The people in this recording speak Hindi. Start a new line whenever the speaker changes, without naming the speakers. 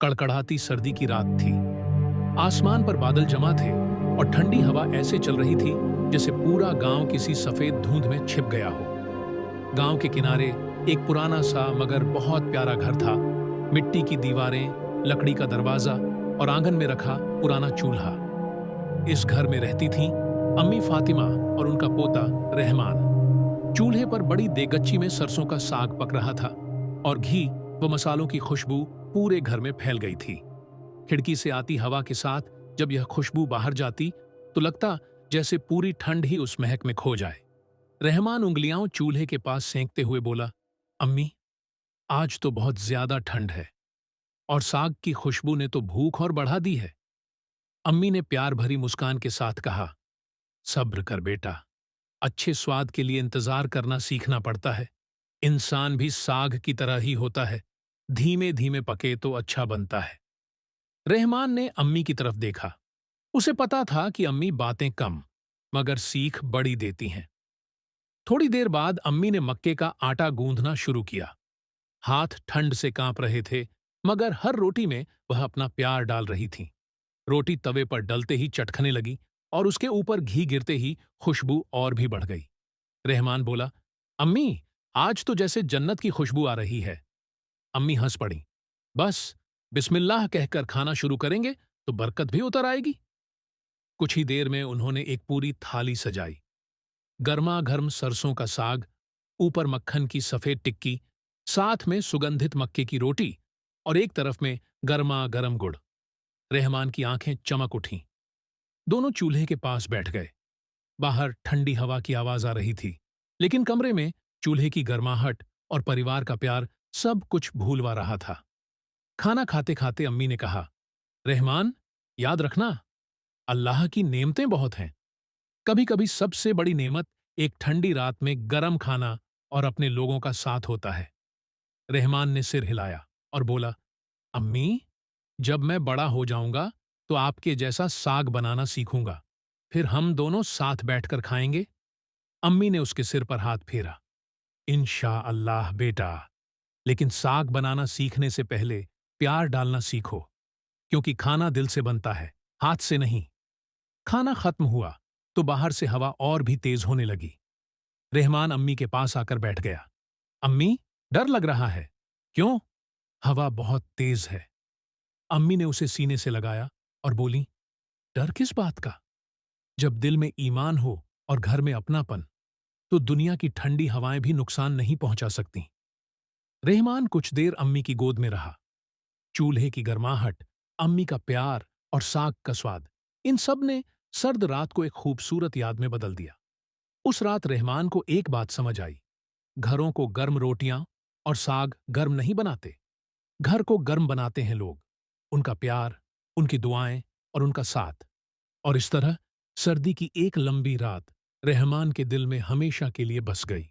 कड़कड़ाती सर्दी की रात थी। आसमान पर बादल जमा थे और ठंडी हवा ऐसे चल रही थी जैसे पूरा गांव किसी सफेद धुंध में छिप गया हो। गांव के किनारे एक पुराना सा मगर बहुत प्यारा घर था। मिट्टी की दीवारें, लकड़ी का दरवाजा और आंगन में रखा पुराना चूल्हा। इस घर में रहती थीं अम्मी फातिमा और उनका पोता रहमान। चूल्हे पर बड़ी देगच्ची में सरसों का साग पक रहा था और घी व मसालों की खुशबू पूरे घर में फैल गई थी। खिड़की से आती हवा के साथ जब यह खुशबू बाहर जाती तो लगता जैसे पूरी ठंड ही उस महक में खो जाए। रहमान उंगलियां चूल्हे के पास सेंकते हुए बोला, अम्मी, आज तो बहुत ज्यादा ठंड है और साग की खुशबू ने तो भूख और बढ़ा दी है। अम्मी ने प्यार भरी मुस्कान के साथ कहा, सब्र कर बेटा, अच्छे स्वाद के लिए इंतजार करना सीखना पड़ता है। इंसान भी साग की तरह ही होता है, धीमे धीमे पके तो अच्छा बनता है। रहमान ने अम्मी की तरफ देखा। उसे पता था कि अम्मी बातें कम मगर सीख बड़ी देती हैं। थोड़ी देर बाद अम्मी ने मक्के का आटा गूंथना शुरू किया। हाथ ठंड से कांप रहे थे मगर हर रोटी में वह अपना प्यार डाल रही थीं। रोटी तवे पर डलते ही चटखने लगी और उसके ऊपर घी गिरते ही खुशबू और भी बढ़ गई। रहमान बोला, अम्मी, आज तो जैसे जन्नत की खुशबू आ रही है। अम्मी हंस पड़ी। बस बिस्मिल्लाह कहकर खाना शुरू करेंगे तो बरकत भी उतर आएगी। कुछ ही देर में उन्होंने एक पूरी थाली सजाई। गर्मा गर्म सरसों का साग, ऊपर मक्खन की सफेद टिक्की, साथ में सुगंधित मक्के की रोटी और एक तरफ में गर्मा गर्म गुड़। रहमान की आंखें चमक उठीं। दोनों चूल्हे के पास बैठ गए। बाहर ठंडी हवा की आवाज आ रही थी, लेकिन कमरे में चूल्हे की गर्माहट और परिवार का प्यार सब कुछ भूलवा रहा था। खाना खाते खाते अम्मी ने कहा, रहमान, याद रखना, अल्लाह की नेमतें बहुत हैं। कभी कभी सबसे बड़ी नेमत एक ठंडी रात में गरम खाना और अपने लोगों का साथ होता है। रहमान ने सिर हिलाया और बोला, अम्मी, जब मैं बड़ा हो जाऊंगा तो आपके जैसा साग बनाना सीखूंगा। फिर हम दोनों साथ बैठकर खाएंगे। अम्मी ने उसके सिर पर हाथ फेरा। इंशा अल्लाह बेटा, लेकिन साग बनाना सीखने से पहले प्यार डालना सीखो, क्योंकि खाना दिल से बनता है, हाथ से नहीं। खाना खत्म हुआ तो बाहर से हवा और भी तेज होने लगी। रहमान अम्मी के पास आकर बैठ गया। अम्मी, डर लग रहा है। क्यों? हवा बहुत तेज है। अम्मी ने उसे सीने से लगाया और बोली, डर किस बात का? जब दिल में ईमान हो और घर में अपनापन, तो दुनिया की ठंडी हवाएं भी नुकसान नहीं पहुंचा सकती। रहमान कुछ देर अम्मी की गोद में रहा। चूल्हे की गर्माहट, अम्मी का प्यार और साग का स्वाद, इन सब ने सर्द रात को एक खूबसूरत याद में बदल दिया। उस रात रहमान को एक बात समझ आई, घरों को गर्म रोटियां और साग गर्म नहीं बनाते, घर को गर्म बनाते हैं लोग, उनका प्यार, उनकी दुआएं और उनका साथ। और इस तरह सर्दी की एक लंबी रात रहमान के दिल में हमेशा के लिए बस गई।